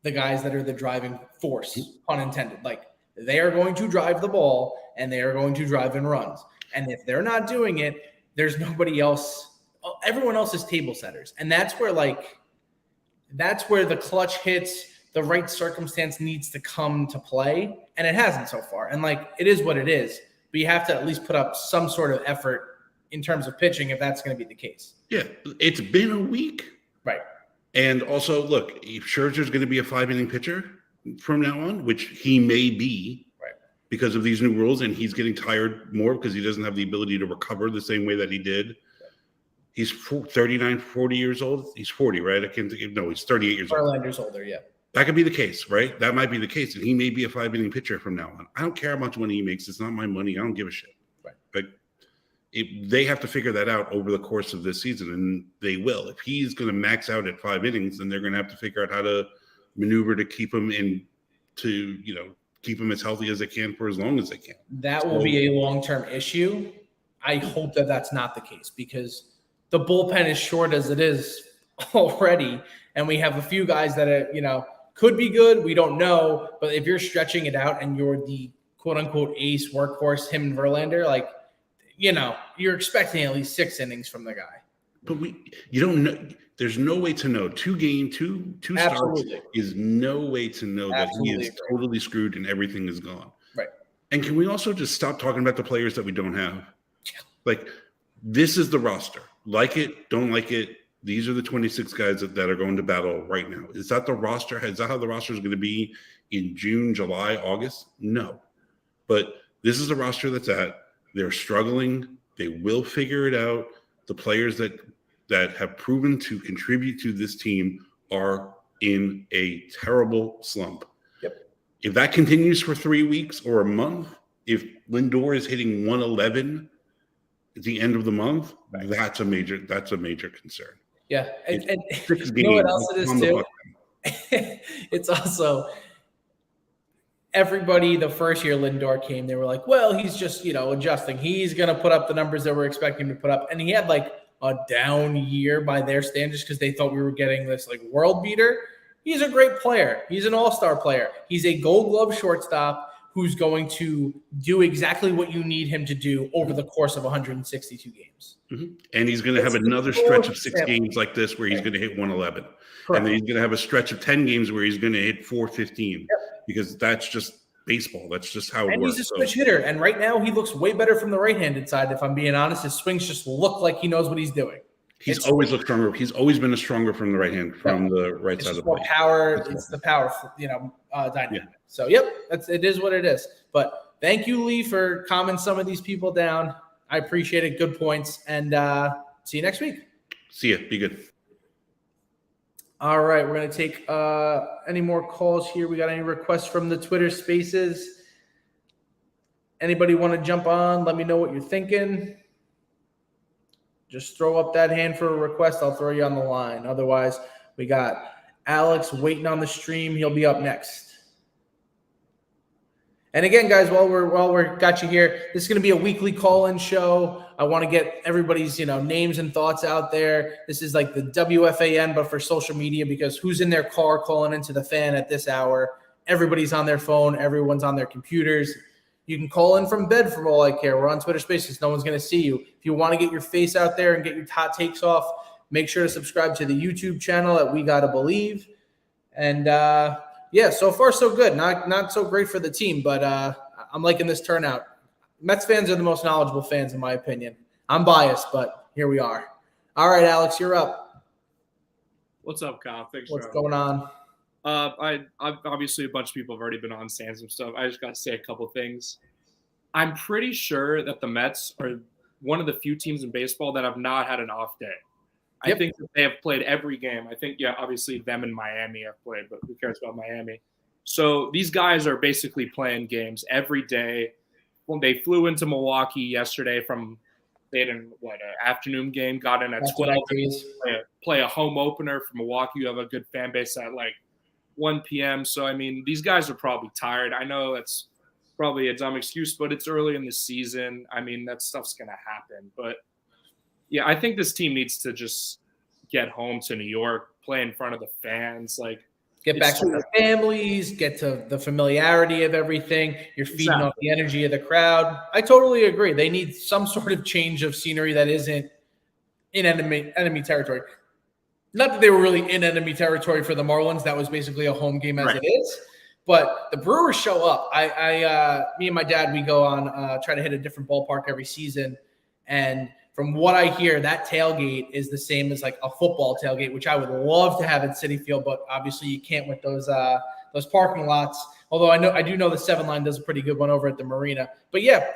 the guys that are the driving force, pun intended. Like, they are going to drive the ball and they are going to drive in runs. And if they're not doing it, there's nobody else. Everyone else is table setters. And that's where the clutch hits, the right circumstance needs to come to play. And it hasn't so far. And it is what it is. But you have to at least put up some sort of effort in terms of pitching if that's going to be the case. Yeah. It's been a week. Right. And also, look, if Scherzer's going to be a 5-inning pitcher from now on, which he may be, right, because of these new rules, and he's getting tired more because he doesn't have the ability to recover the same way that he did. Right. He's 39, 40 years old. He's 40, right? I can't think of, no, he's 38 years old. Verlander's older, yeah. That could be the case, right? That might be the case, and he may be a 5-inning pitcher from now on. I don't care how much money he makes. It's not my money. I don't give a shit. Right. But they have to figure that out over the course of this season, and they will. If he's going to max out at 5 innings, then they're going to have to figure out how to maneuver to keep him keep him as healthy as they can for as long as they can. That will be a long-term issue. I hope that that's not the case because the bullpen is short as it is already, and we have a few guys that are, could be good. We don't know, but if you're stretching it out and you're the quote-unquote ace workhorse, him and Verlander, you're expecting at least 6 innings from the guy. But you don't know. There's no way to know. 2 starts Absolutely. is no way to know Absolutely that he is totally screwed and everything is gone. Right. And can we also just stop talking about the players that we don't have? This is the roster. Like it, don't like it. These are the 26 guys that are going to battle right now. Is that the roster? Is that how the roster is going to be in June, July, August? No. But this is the roster that's at. They're struggling. They will figure it out. The players that have proven to contribute to this team are in a terrible slump. Yep. If that continues for 3 weeks or a month, if Lindor is hitting 111 at the end of the month, right, that's a major concern. Yeah. And games, you know what else it is too? It's also everybody, the first year Lindor came, they were like, well, he's just, adjusting. He's going to put up the numbers that we're expecting him to put up. And he had a down year by their standards because they thought we were getting this world beater. He's a great player. He's an all-star player. He's a Gold Glove shortstop who's going to do exactly what you need him to do over the course of 162 games. Mm-hmm. And he's going to have another stretch of 6 games like this where he's going to hit 111. Correct. And then he's going to have a stretch of 10 games where he's going to hit 415 because that's just baseball. That's just how it works. He's a switch hitter. And right now he looks way better from the right-handed side. If I'm being honest, his swings just look like he knows what he's doing. He's always looked stronger. He's always been stronger from the right hand, from the right side of the plate. Power. It's the power, dynamic. Yeah. So, it is what it is. But thank you, Lee, for calming some of these people down. I appreciate it. Good points. And see you next week. See ya. Be good. All right. We're going to take any more calls here. We got any requests from the Twitter Spaces? Anybody want to jump on? Let me know what you're thinking. Just throw up that hand for a request. I'll throw you on the line. Otherwise, we got Alex waiting on the stream. He'll be up next. And again, guys, while we're got you here, this is going to be a weekly call-in show. I want to get everybody's names and thoughts out there. This is like the WFAN, but for social media, because who's in their car calling into the fan at this hour? Everybody's on their phone. Everyone's on their computers. You can call in from bed for all I care. We're on Twitter Spaces. No one's going to see you. If you want to get your face out there and get your hot takes off, make sure to subscribe to the YouTube channel at We Gotta Believe. And so far so good. Not so great for the team, but I'm liking this turnout. Mets fans are the most knowledgeable fans in my opinion. I'm biased, but here we are. All right, Alex, you're up. What's up, Kyle? Thanks What's for having going on? I've obviously a bunch of people have already been on saying some stuff. I just got to say a couple things. I'm pretty sure that the Mets are one of the few teams in baseball that have not had an off day. Yep. I think that they have played every game. I think, yeah, obviously them and Miami have played, but who cares about Miami? So these guys are basically playing games every day. Well, they flew into Milwaukee yesterday from they had an afternoon game, got in at 12, play a home opener for Milwaukee. You have a good fan base at like 1 p.m. So, I mean, these guys are probably tired. I know that's probably a dumb excuse, but it's early in the season. I mean, that stuff's going to happen. But, yeah, I think this team needs to just get home to New York, play in front of the fans. Like, get back to their families, get to the familiarity of everything. You're feeding off the energy of the crowd. I totally agree. They need some sort of change of scenery that isn't in enemy territory. Not that they were really in enemy territory for the Marlins. That was basically a home game as it is. But the Brewers show up. Me and my dad, we go on, try to hit a different ballpark every season. And from what I hear, that tailgate is the same as like a football tailgate, which I would love to have at Citi Field, but obviously you can't with those parking lots. Although I do know the 7 Line does a pretty good one over at the Marina. But yeah,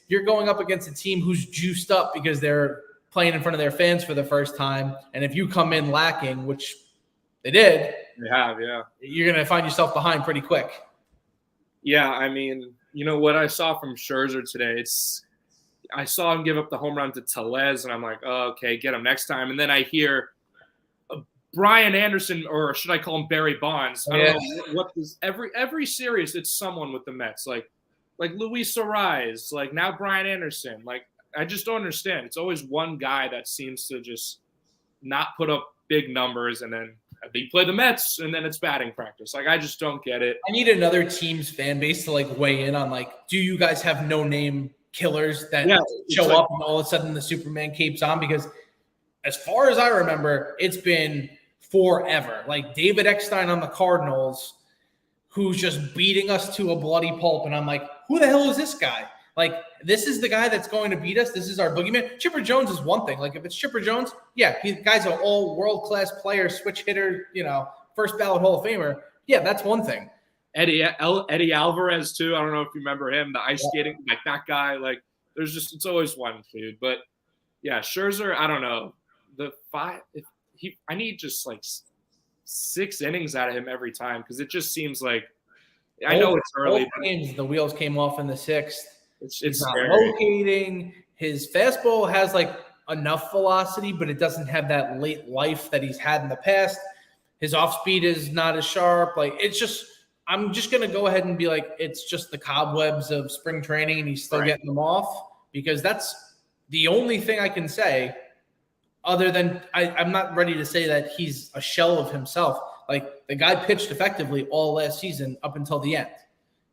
you're going up against a team who's juiced up because they're playing in front of their fans for the first time. And if you come in lacking, which they did, you're going to find yourself behind pretty quick. Yeah, I mean, you know what I saw from Scherzer today? I saw him give up the home run to Tellez, and I'm like, oh, okay, get him next time. And then I hear Brian Anderson, or should I call him Barry Bonds? I don't know what this every series. It's someone with the Mets, like Luis Ariz, like now Brian Anderson. Like I just don't understand. It's always one guy that seems to just not put up big numbers, and then they play the Mets, and then it's batting practice. Like I just don't get it. I need another team's fan base to like weigh in on like, do you guys have no name killers that show up and all of a sudden the Superman cape's on? Because as far as I remember, it's been forever. Like David Eckstein on the Cardinals, who's just beating us to a bloody pulp. And I'm like, who the hell is this guy? Like, this is the guy that's going to beat us. This is our boogeyman. Chipper Jones is one thing. Like, if it's Chipper Jones, yeah, the guy's an all world-class player, switch hitter, first ballot Hall of Famer. Yeah, that's one thing. Eddie Alvarez too. I don't know if you remember him, the ice skating, like that guy. Like, it's always one dude. But yeah, Scherzer, I don't know. I need just like 6 innings out of him every time because it just seems like I know it's early. Games, the wheels came off in the 6th. It's not scary. locating. His fastball has like enough velocity, but it doesn't have that late life that he's had in the past. His off speed is not as sharp. Like I'm just going to go ahead and be like, it's just the cobwebs of spring training and he's still getting them off, because that's the only thing I can say other than I'm not ready to say that he's a shell of himself. Like the guy pitched effectively all last season up until the end.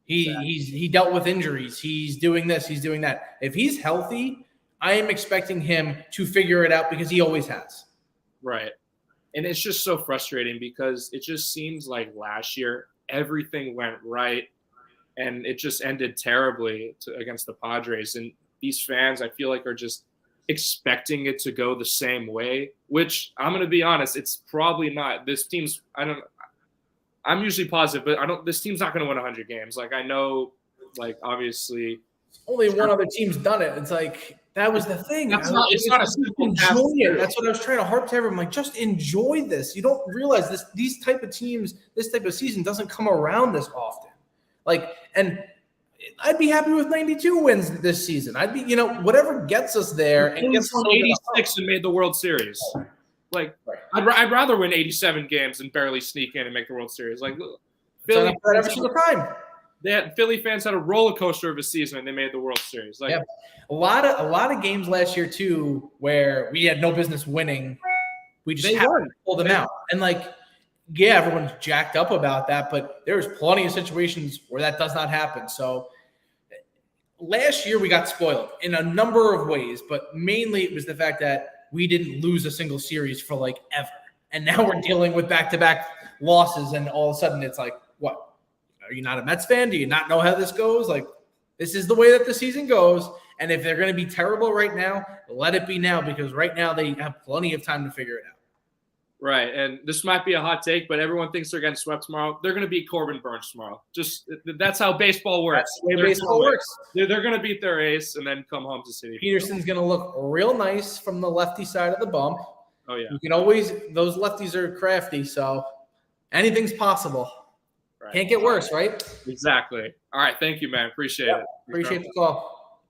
He dealt with injuries. He's doing this. He's doing that. If he's healthy, I am expecting him to figure it out because he always has. Right. And it's just so frustrating because it just seems like last year everything went right and it just ended terribly against the Padres. And these fans, I feel like, are just expecting it to go the same way, which I'm going to be honest, it's probably not. This team's, I'm usually positive, but this team's not going to win 100 games. Like, I know, like, obviously. Only one other team's done it. It's like, that was the thing. It's not a simple task. That's what I was trying to harp to everyone. Like, just enjoy this. You don't realize these type of teams, this type of season doesn't come around this often. Like, and I'd be happy with 92 wins this season. I'd be, whatever gets us there. And gets us 86 and made the World Series. Like, I'd rather win 87 games and barely sneak in and make the World Series. Like, Philly every single time. Philly fans had a roller coaster of a season and they made the World Series. Like, a lot of games last year too where we had no business winning. We just happened to pull them out. And everyone's jacked up about that, but there's plenty of situations where that does not happen. So last year we got spoiled in a number of ways, but mainly it was the fact that we didn't lose a single series for ever. And now we're dealing with back-to-back losses, and all of a sudden it's like, what? Are you not a Mets fan? Do you not know how this goes? Like, this is the way that the season goes. And if they're going to be terrible right now, let it be now, because right now they have plenty of time to figure it out. Right, and this might be a hot take, but everyone thinks they're getting swept tomorrow. They're going to beat Corbin Burns tomorrow. Just that's how baseball works. That's the way baseball works. They're going to beat their ace and then come home to City. Peterson's going to look real nice from the lefty side of the bump. Oh yeah, You can always – those lefties are crafty, so anything's possible. right. Can't get worse, right? Exactly. All right, thank you, man. Appreciate it. Appreciate the call.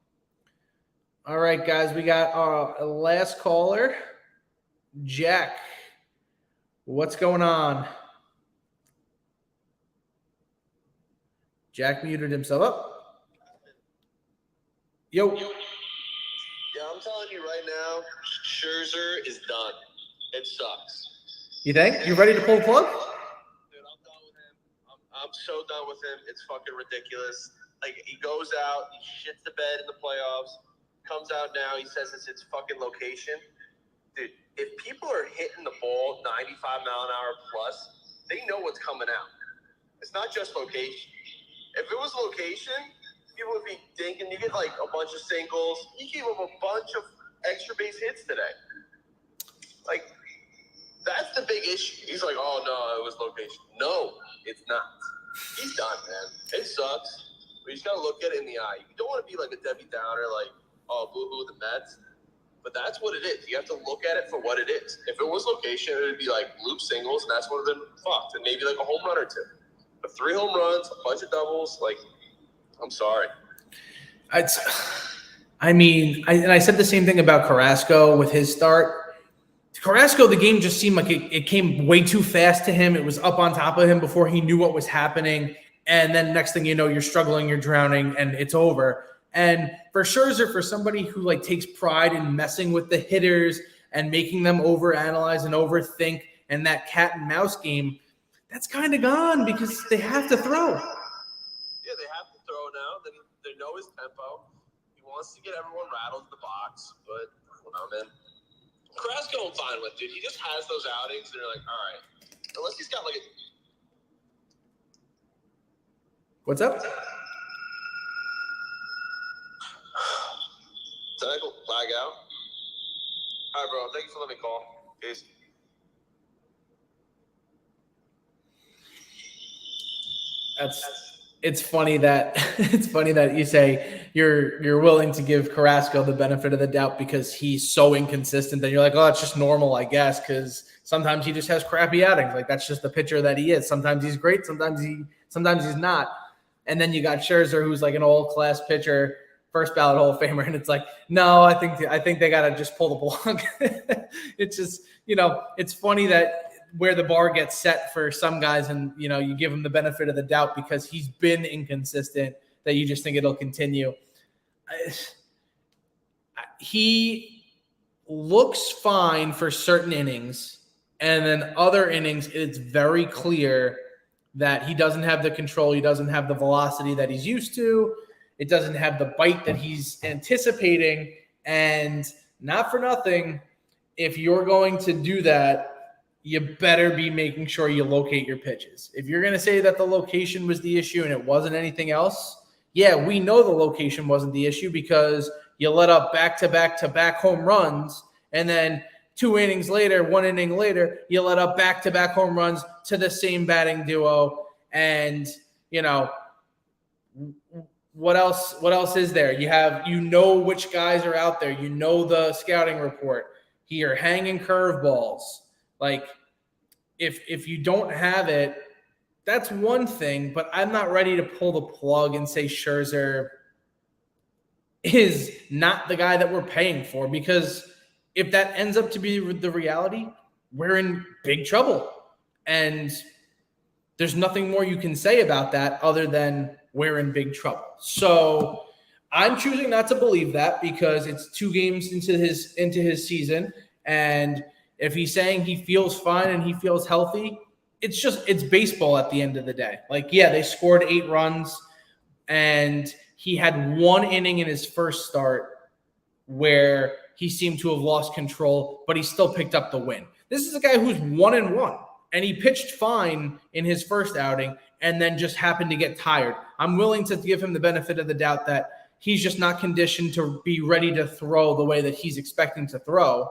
All right, guys, we got our last caller, Jack. What's going on? Jack muted himself up. Yo. Yeah, I'm telling you right now, Scherzer is done. It sucks. You think? You ready to pull the plug? Dude, I'm done with him. I'm so done with him. It's fucking ridiculous. Like, he goes out, he shits the bed in the playoffs, comes out now, he says it's his fucking location. Dude, if people are hitting the ball 95-mile-an-hour plus, they know what's coming out. It's not just location. If it was location, people would be thinking you get like a bunch of singles. He gave up a bunch of extra base hits today. Like, that's the big issue. He's like, oh, no, it was location. No, it's not. He's done, man. It sucks. But you just got to look at it in the eye. You don't want to be like a Debbie Downer, like, oh, boo-hoo, the Mets. But that's what it is. You have to look at it for what it is. If it was location, it would be like loop singles, and that's what would have been fucked. And maybe like a home run or two. But 3 home runs, a bunch of doubles, like, I'm sorry. I said the same thing about Carrasco with his start. Carrasco, the game just seemed like it came way too fast to him. It was up on top of him before he knew what was happening. And then next thing you know, you're struggling, you're drowning, and it's over. And for Scherzer, for somebody who like takes pride in messing with the hitters and making them overanalyze and overthink and that cat and mouse game, that's kind of gone because they have to throw. Yeah, they have to throw now. They know his tempo. He wants to get everyone rattled in the box, but I don't know, man. Carrasco I'm fine with, dude. He just has those outings, and they're like, all right. Unless he's got like a... What's up? Did I go lag out? All right, bro. Thank you for letting me call. Peace. It's funny that you say you're willing to give Carrasco the benefit of the doubt because he's so inconsistent that you're like, oh, it's just normal, I guess, because sometimes he just has crappy outings. Like that's just the pitcher that he is. Sometimes he's great, sometimes he's not. And then you got Scherzer, who's like an all-class pitcher, first ballot Hall of Famer, and it's like, no, I think they gotta just pull the plug. It's just, it's funny that where the bar gets set for some guys and, you give him the benefit of the doubt because he's been inconsistent that you just think it'll continue. He looks fine for certain innings, and then other innings, it's very clear that he doesn't have the control. He doesn't have the velocity that he's used to. It doesn't have the bite that he's anticipating. And not for nothing, if you're going to do that, you better be making sure you locate your pitches. If you're going to say that the location was the issue and it wasn't anything else, yeah, we know the location wasn't the issue because you let up back-to-back-to-back home runs, and then 2 innings later, 1 inning later, you let up back-to-back home runs to the same batting duo. And, what else is there? You know which guys are out there. You know the scouting report. You're hanging curveballs. Like, if you don't have it, that's one thing, but I'm not ready to pull the plug and say Scherzer is not the guy that we're paying for, because if that ends up to be the reality, we're in big trouble. And there's nothing more you can say about that other than we're in big trouble. So I'm choosing not to believe that because it's 2 games into his season, and if he's saying he feels fine and he feels healthy, it's baseball at the end of the day. Like, yeah, they scored 8 runs, and he had 1 inning in his first start where he seemed to have lost control, but he still picked up the win. This is a guy who's 1-1, and he pitched fine in his first outing and then just happened to get tired. I'm willing to give him the benefit of the doubt that he's just not conditioned to be ready to throw the way that he's expecting to throw,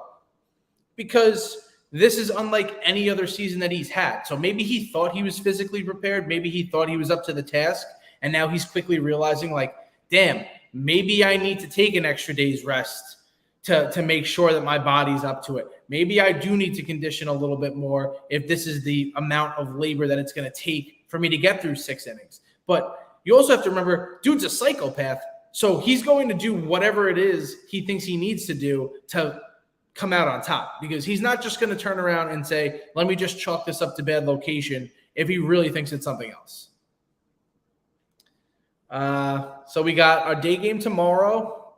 because this is unlike any other season that he's had. So maybe he thought he was physically prepared. Maybe he thought he was up to the task. And now he's quickly realizing, like, damn, maybe I need to take an extra day's rest to make sure that my body's up to it. Maybe I do need to condition a little bit more if this is the amount of labor that it's going to take for me to get through 6 innings. But you also have to remember, dude's a psychopath. So he's going to do whatever it is he thinks he needs to do to come out on top, because he's not just going to turn around and say, let me just chalk this up to bad location if he really thinks it's something else. So we got our day game tomorrow.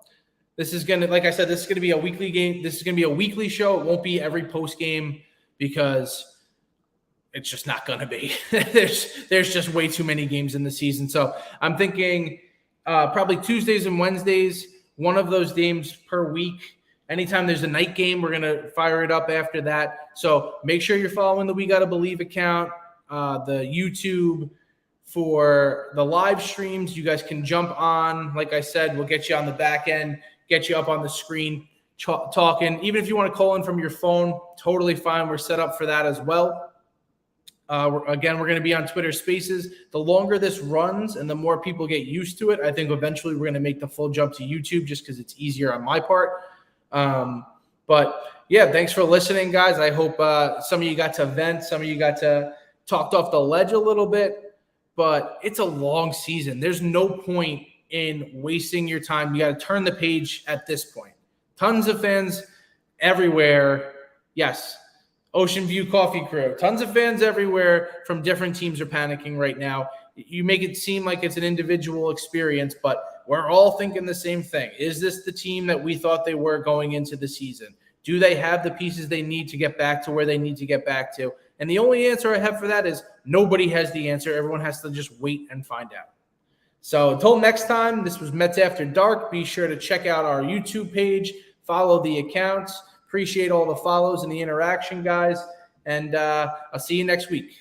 This is going to, like I said, this is going to be a weekly game. This is going to be a weekly show. It won't be every post game because it's just not going to be. There's just way too many games in the season. So I'm thinking probably Tuesdays and Wednesdays, one of those games per week. Anytime there's a night game, we're going to fire it up after that. So make sure you're following the We Gotta Believe account, the YouTube for the live streams. You guys can jump on. Like I said, we'll get you on the back end, get you up on the screen talking. Even if you want to call in from your phone, totally fine. We're set up for that as well. Again, we're going to be on Twitter Spaces. The longer this runs and the more people get used to it, I think eventually we're going to make the full jump to YouTube just because it's easier on my part. But yeah, thanks for listening, guys. I hope some of you got to vent, some of you got to talked off the ledge a little bit, but it's a long season. There's no point in wasting your time. You got to turn the page at this point. Tons of fans everywhere. Yes, Ocean View Coffee Crew. Tons of fans everywhere from different teams are panicking right now. You make it seem like it's an individual experience, but we're all thinking the same thing. Is this the team that we thought they were going into the season? Do they have the pieces they need to get back to where they need to get back to? And the only answer I have for that is nobody has the answer. Everyone has to just wait and find out. So until next time, this was Mets After Dark. Be sure to check out our YouTube page, follow the accounts. Appreciate all the follows and the interaction, guys. And I'll see you next week.